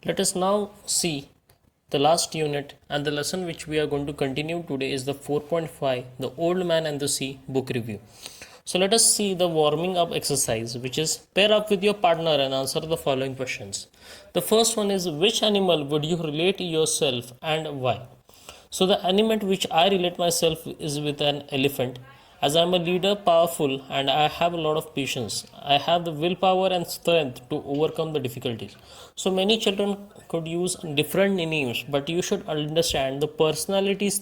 Let us now see the last unit, and the lesson which we are going to continue today is the 4.5, The Old Man and the Sea book review. So let us see the warming up exercise, which is pair up with your partner and answer the following questions. The first one is, which animal would you relate yourself and why? So the animal which I relate myself is with an elephant, as I am a leader, powerful, and I have a lot of patience. I have the willpower and strength to overcome the difficulties. So many children could use different names, but you should understand the personalities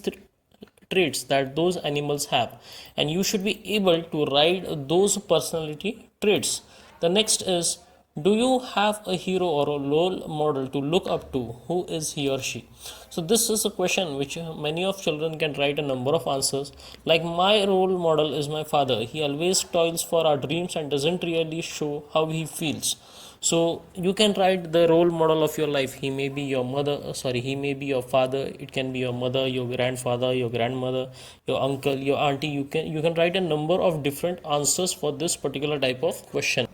traits that those animals have, and you should be able to ride those personality traits. The next is, do you have a hero or a role model to look up to? Who is he or she? So this is a question which many of children can write a number of answers, like my role model is my father. He always toils for our dreams and doesn't really show how he feels. So you can write the role model of your life. He may be your mother, he may be your father, it can be your mother, your grandfather, your grandmother, your uncle, your auntie. You can write a number of different answers for this particular type of question.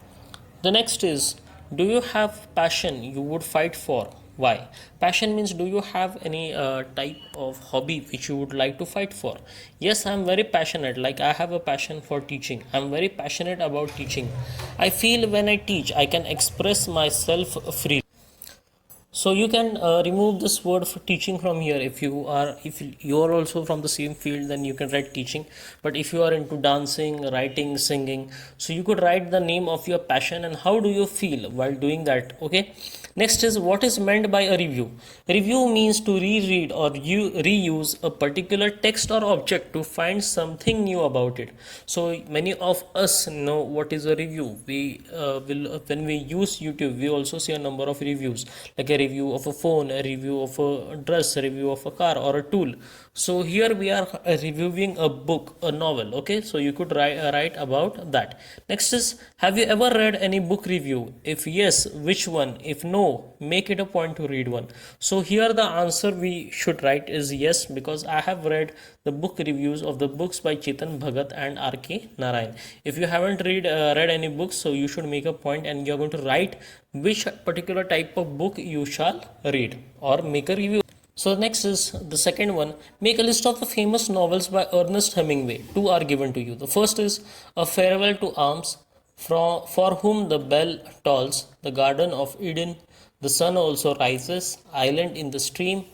The next is, do you have passion you would fight for? Why? Passion means, do you have any type of hobby which you would like to fight for? Yes, I am very passionate. Like, I have a passion for teaching. I am very passionate about teaching. I feel when I teach, I can express myself freely. So you can remove this word for teaching from here. If you are also from the same field, then you can write teaching. But if you are into dancing, writing, singing, so you could write the name of your passion and how do you feel while doing that. Okay. Next is, what is meant by a review? Review means to reread or reuse a particular text or object to find something new about it. So many of us know what is a review. We will when we use YouTube, we also see a number of reviews, like a review of a phone, a review of a dress, a review of a car or a tool. So here we are reviewing a book, a novel. Okay, so you could write about that. Next is, have you ever read any book review? If yes, which one? If no, make it a point to read one. So here the answer we should write is yes, because I have read the book reviews of the books by Chetan Bhagat and R.K. Narayan. If you haven't read any books, so you should make a point and you're going to write which particular type of book you shall read or make a review. So next is the second one. Make a list of the famous novels by Ernest Hemingway. Two are given to you. The first is A Farewell to Arms, For Whom the Bell Tolls, The Garden of Eden, The Sun Also Rises, Island in the Stream,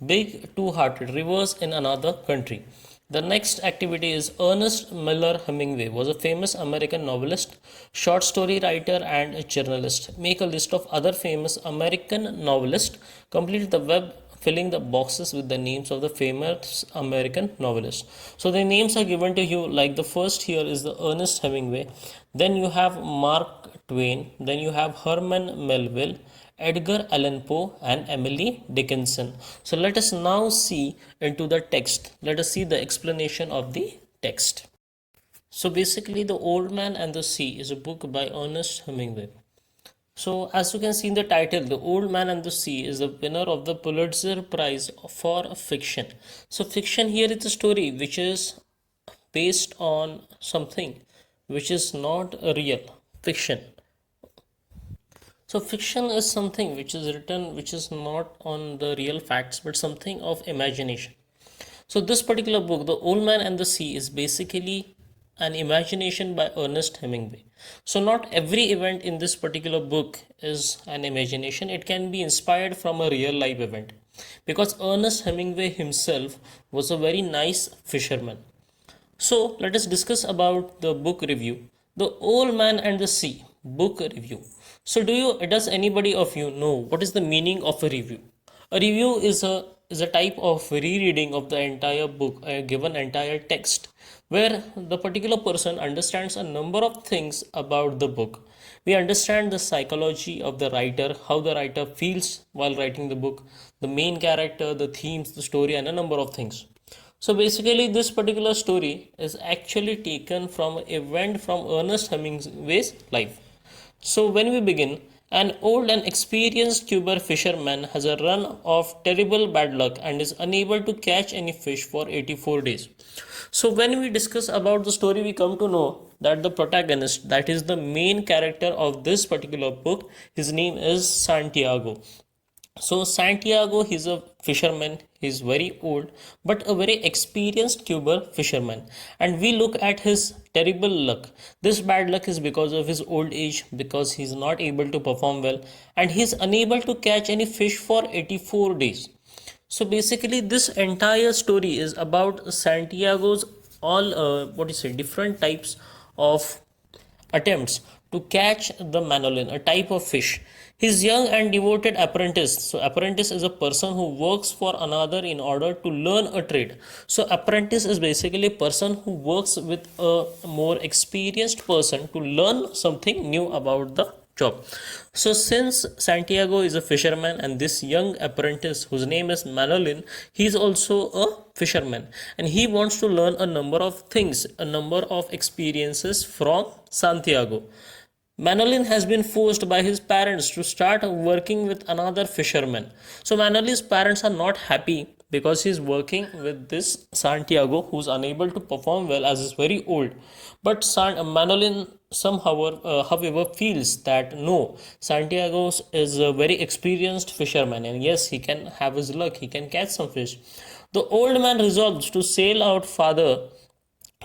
Big Two-Hearted, Rivers in Another Country. The next activity is, Ernest Miller Hemingway was a famous American novelist, short story writer, and a journalist. Make a list of other famous American novelists. Complete the web filling the boxes with the names of the famous American novelists. So the names are given to you, like the first here is the Ernest Hemingway, then you have Mark Twain, then you have Herman Melville, Edgar Allan Poe, and Emily Dickinson. So let us now see into the text. Let us see the explanation of the text. So basically, The Old Man and the Sea is a book by Ernest Hemingway. So as you can see in the title, The Old Man and the Sea is the winner of the Pulitzer Prize for fiction. So fiction here is a story which is based on something which is not real. Fiction. So fiction is something which is written which is not on the real facts but something of imagination. So this particular book, The Old Man and the Sea, is basically an imagination by Ernest Hemingway. So not every event in this particular book is an imagination. It can be inspired from a real life event, because Ernest Hemingway himself was a very nice fisherman. So let us discuss about the book review. The Old Man and the Sea book review. So does anybody of you know what is the meaning of a review? A review is a type of rereading of the entire book, a given entire text, where the particular person understands a number of things about the book. We understand the psychology of the writer, how the writer feels while writing the book, the main character, the themes, the story, and a number of things. So basically, this particular story is actually taken from an event from Ernest Hemingway's life. So when we begin, an old and experienced tuber fisherman has a run of terrible bad luck and is unable to catch any fish for 84 days. So when we discuss about the story, we come to know that the protagonist, that is the main character of this particular book, his name is Santiago. So Santiago, he's a fisherman. He's very old, but a very experienced scuba fisherman. And we look at his terrible luck. This bad luck is because of his old age, because he's not able to perform well, and he's unable to catch any fish for 84 days. So basically, this entire story is about Santiago's all what you say different types of attempts to catch the manolin, a type of fish. His young and devoted apprentice. So, apprentice is a person who works for another in order to learn a trade. So, apprentice is basically a person who works with a more experienced person to learn something new about the job. So, since Santiago is a fisherman and this young apprentice whose name is Manolin, he is also a fisherman and he wants to learn a number of things, a number of experiences from Santiago. Manolin has been forced by his parents to start working with another fisherman. So Manolin's parents are not happy because he is working with this Santiago who's unable to perform well as is very old. But Manolin somehow, however, feels that no, Santiago is a very experienced fisherman and yes, he can have his luck, he can catch some fish. The old man resolves to sail out farther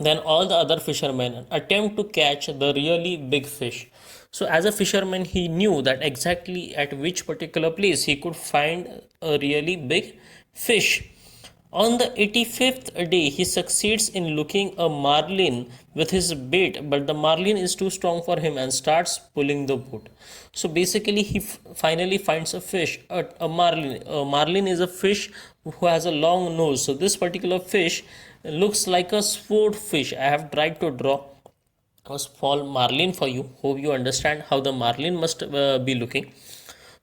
then all the other fishermen attempt to catch the really big fish. So, as a fisherman, he knew that exactly at which particular place he could find a really big fish. On the 85th day, he succeeds in looking a marlin with his bait, but the marlin is too strong for him and starts pulling the boat. So basically, he finally finds a fish, a marlin. A marlin is a fish who has a long nose. So this particular fish looks like a swordfish. I have tried to draw a small marlin for you. Hope you understand how the marlin must be looking.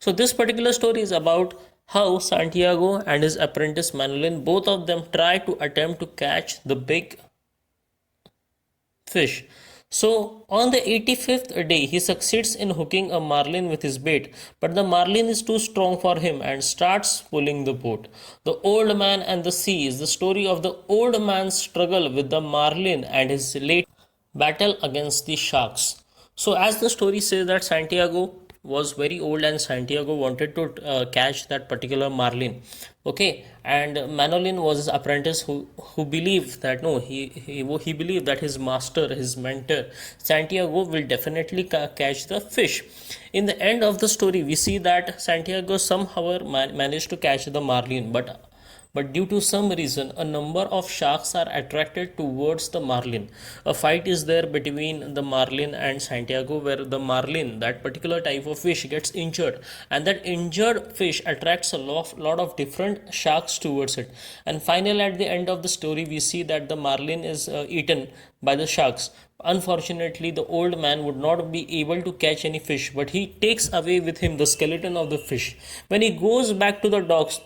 So this particular story is about how Santiago and his apprentice Manolin, both of them try to attempt to catch the big fish. So on the 85th day, he succeeds in hooking a marlin with his bait, but the marlin is too strong for him and starts pulling the boat. The Old Man and the Sea is the story of the old man's struggle with the marlin and his late battle against the sharks. So, as the story says, that Santiago was very old and Santiago wanted to catch that particular marlin. Okay, and Manolin was his apprentice who believed that no, he believed that his master, his mentor, Santiago will definitely catch the fish. In the end of the story, we see that Santiago somehow managed to catch the marlin, but due to some reason a number of sharks are attracted towards the marlin. A fight is there between the marlin and Santiago where the marlin, that particular type of fish, gets injured and that injured fish attracts a lot of different sharks towards it, and finally at the end of the story we see that the marlin is eaten by the sharks. Unfortunately, the old man would not be able to catch any fish, but he takes away with him the skeleton of the fish. When he goes back to the docks,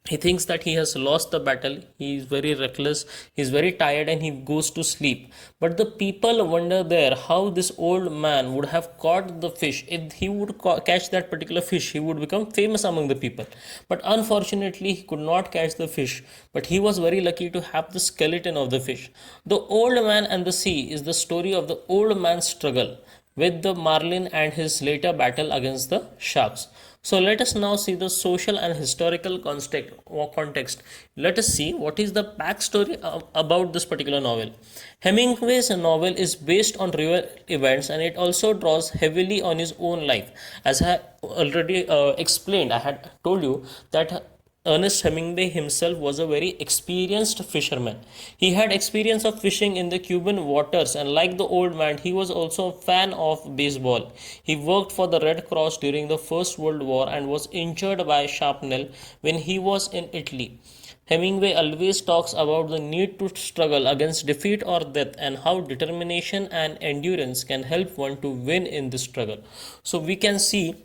he thinks that he has lost the battle. He is very reckless, he is very tired, and he goes to sleep. But the people wonder there how this old man would have caught the fish. If he would catch that particular fish, he would become famous among the people. But unfortunately, he could not catch the fish, but he was very lucky to have the skeleton of the fish. The Old Man and the Sea is the story of the old man's struggle with the marlin and his later battle against the sharks. So let us now see the social and historical context. Let us see what is the backstory about this particular novel. Hemingway's novel is based on real events and it also draws heavily on his own life. As I already explained, I had told you that Ernest Hemingway himself was a very experienced fisherman. He had experience of fishing in the Cuban waters, and like the old man, he was also a fan of baseball. He worked for the Red Cross during the First World War and was injured by shrapnel when he was in Italy. Hemingway always talks about the need to struggle against defeat or death and how determination and endurance can help one to win in this struggle. So we can see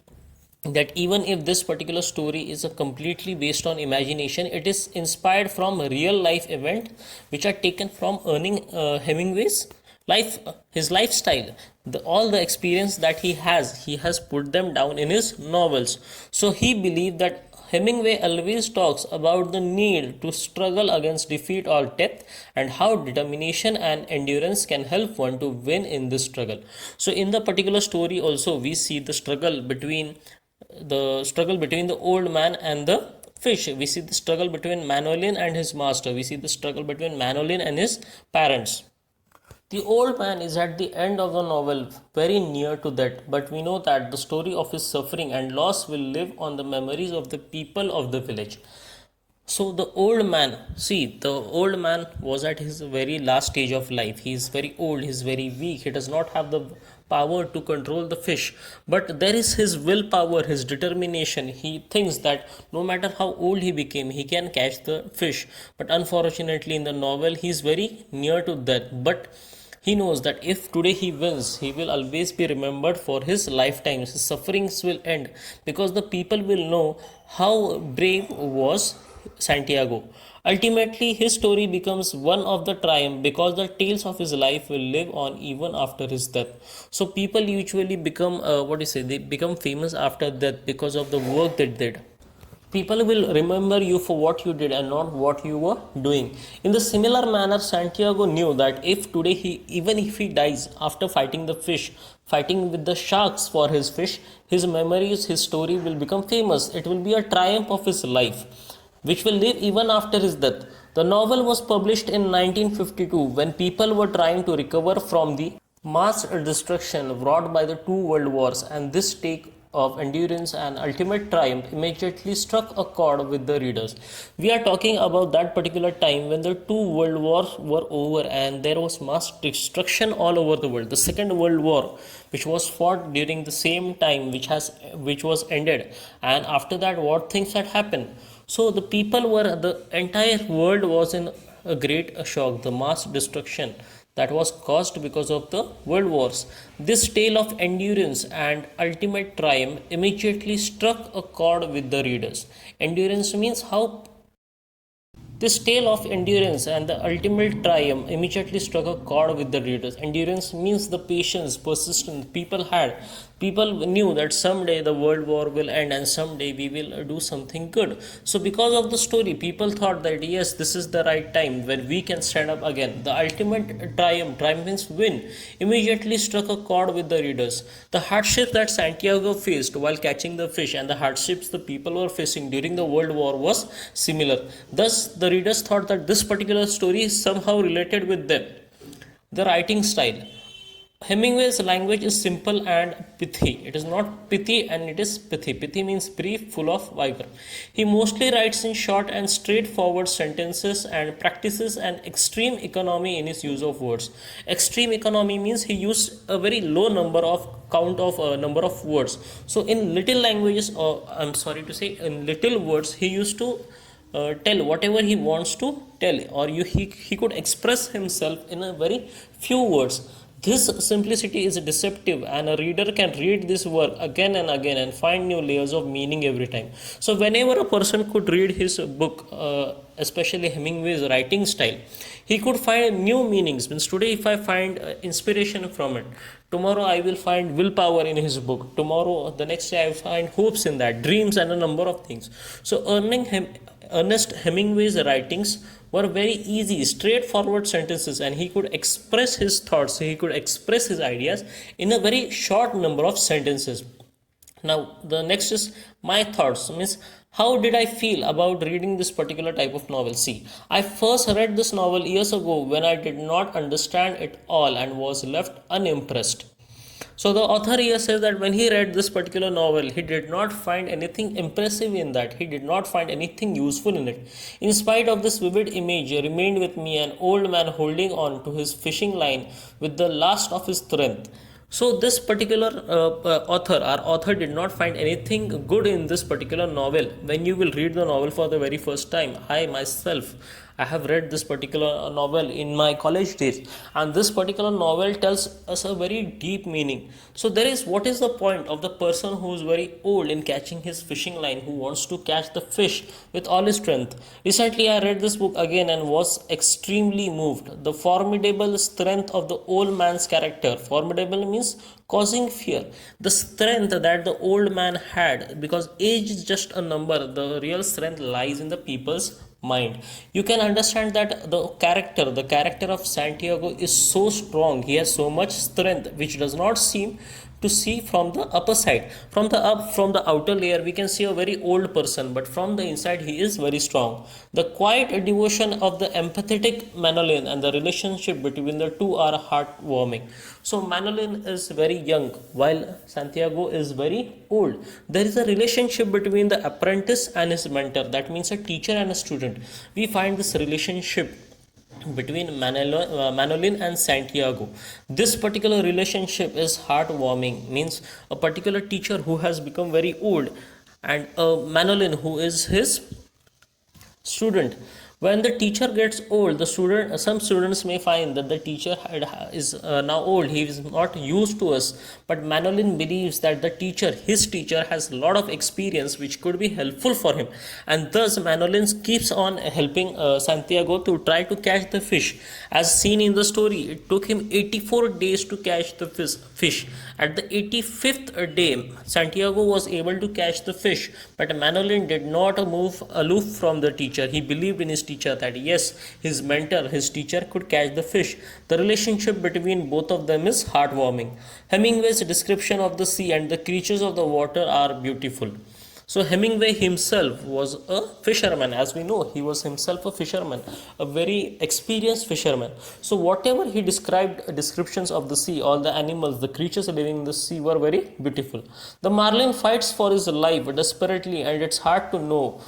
that even if this particular story is a completely based on imagination, it is inspired from a real life event which are taken from Hemingway's life, his lifestyle, all the experience that he has put them down in his novels. So he believed that Hemingway always talks about the need to struggle against defeat or death and how determination and endurance can help one to win in this struggle. So in the particular story also we see the struggle between the struggle between the old man and the fish. We see the struggle between Manolin and his master. We see the struggle between Manolin and his parents. The old man is at the end of the novel very near to that, but we know that the story of his suffering and loss will live on the memories of the people of the village. So the old man, see, the old man was at his very last stage of life. He is very old, he is very weak, he does not have the power to control the fish. But there is his willpower, his determination. He thinks that no matter how old he became, he can catch the fish. But unfortunately, in the novel, he is very near to death. But he knows that if today he wins, he will always be remembered for his lifetimes. His sufferings will end because the people will know how brave was Santiago. Ultimately, his story becomes one of the triumph because the tales of his life will live on even after his death. So people usually become what do you say? They become famous after death because of the work they did. People will remember you for what you did and not what you were doing. In the similar manner, Santiago knew that if today even if he dies after fighting the fish, fighting with the sharks for his fish, his memories, his story will become famous. It will be a triumph of his life, which will live even after his death. The novel was published in 1952 when people were trying to recover from the mass destruction wrought by the two world wars, and this take of endurance and ultimate triumph immediately struck a chord with the readers. We are talking about that particular time when the two world wars were over and there was mass destruction all over the world. The Second World War, which was fought during the same time, which was ended, and after that, what things had happened. So the entire world was in a great shock. The mass destruction that was caused because of the world wars. This tale of endurance and ultimate triumph immediately struck a chord with the readers. Endurance means how this tale of endurance and the ultimate triumph immediately struck a chord with the readers. Endurance means the patience, persistence people had. People knew that someday the world war will end and someday we will do something good. So, because of the story, people thought that yes, this is the right time when we can stand up again. The ultimate triumph means win, immediately struck a chord with the readers. The hardships that Santiago faced while catching the fish and the hardships the people were facing during the world war was similar. Thus, the readers thought that this particular story is somehow related with them. The writing style. Hemingway's language is simple and pithy. It is not pithy and it is pithy. Pithy means brief, full of vigor. He mostly writes in short and straightforward sentences and practices an extreme economy in his use of words. Extreme economy means he used a very low number of number of words. So in little languages, or I'm sorry to say, in little words, he used to tell whatever he wants to tell, or he could express himself in a very few words. This simplicity is deceptive, and a reader can read this work again and again and find new layers of meaning every time. So, whenever a person could read his book, especially Hemingway's writing style, he could find new meanings. Means today, if I find inspiration from it, tomorrow I will find willpower in his book. Tomorrow, the next day, I will find hopes in that, dreams, and a number of things. So, Ernest Hemingway's writings were very easy, straightforward sentences, and he could express his thoughts, he could express his ideas in a very short number of sentences. Now, the next is my thoughts, means how did I feel about reading this particular type of novel? See, I first read this novel years ago when I did not understand it all and was left unimpressed. So the author here says that when he read this particular novel, he did not find anything impressive in that. He did not find anything useful in it. In spite of this vivid image, remained with me an old man holding on to his fishing line with the last of his strength. So this particular our author did not find anything good in this particular novel. When you will read the novel for the very first time, I myself, I have read this particular novel in my college days, and this particular novel tells us a very deep meaning. So there is, what is the point of the person who is very old in catching his fishing line, who wants to catch the fish with all his strength? Recently I read this book again and was extremely moved. The formidable strength of the old man's character. Formidable means causing fear. The strength that the old man had, because age is just a number, the real strength lies in the people's mind. You can understand that the character of Santiago is so strong. He has so much strength which does not seem to see from the upper side. From the outer layer, we can see a very old person, but from the inside, he is very strong. The quiet devotion of the empathetic Manolin and the relationship between the two are heartwarming. So Manolin is very young, while Santiago is very old. There is a relationship between the apprentice and his mentor. That means a teacher and a student. We find this relationship between Manolin and Santiago. This particular relationship is heartwarming, means a particular teacher who has become very old and Manolin who is his student. When the teacher gets old, some students may find that the teacher is now old, he is not used to us, but Manolin believes that his teacher has a lot of experience which could be helpful for him, and thus Manolin keeps on helping Santiago to try to catch the fish. As seen in the story, it took him 84 days to catch the fish. At the 85th day, Santiago was able to catch the fish, but Manolin did not move aloof from the teacher. He believed in his teacher that yes, his mentor, his teacher could catch the fish. The relationship between both of them is heartwarming. Hemingway's description of the sea and the creatures of the water are beautiful. So Hemingway himself was a fisherman. As we know, he was himself a fisherman, a very experienced fisherman. So whatever he described, descriptions of the sea, all the animals, the creatures living in the sea were very beautiful. The marlin fights for his life desperately, and it's hard to know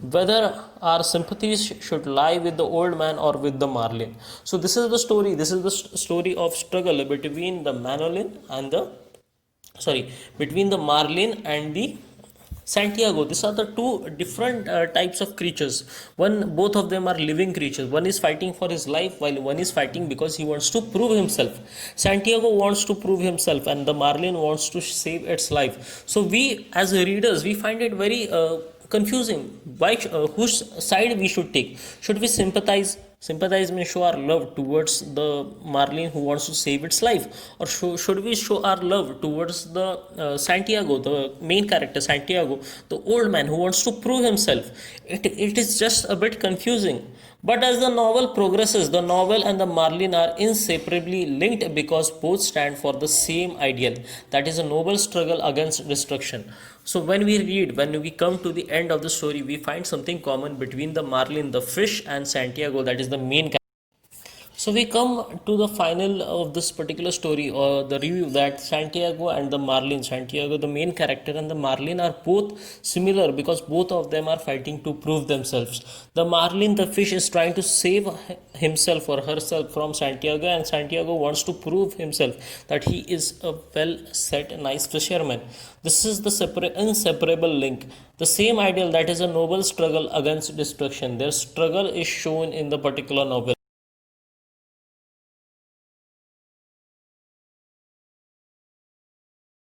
whether our sympathies should lie with the old man or with the marlin. So this is the story. This is the story of struggle between the between the marlin and the Santiago. These are the two different types of creatures. Both of them are living creatures. One is fighting for his life, while one is fighting because he wants to prove himself. Santiago wants to prove himself, and the marlin wants to save its life. So we, as readers, we find it very confusing. Whose side we should take? Should we sympathize? Sympathize means show our love towards the marlin who wants to save its life, or should we show our love towards the Santiago, the main character Santiago, the old man who wants to prove himself? It is just a bit confusing. But as the novel progresses, the novel and the marlin are inseparably linked because both stand for the same ideal, that is a noble struggle against destruction. So when we come to the end of the story, we find something common between the marlin, the fish, and Santiago, that is the main character. So we come to the final of this particular story, or the review, that Santiago, the main character, and the marlin are both similar because both of them are fighting to prove themselves. The marlin, the fish, is trying to save himself or herself from Santiago, and Santiago wants to prove himself that he is a well set, nice fisherman. This is the inseparable link. The same ideal, that is a noble struggle against destruction. Their struggle is shown in the particular novel.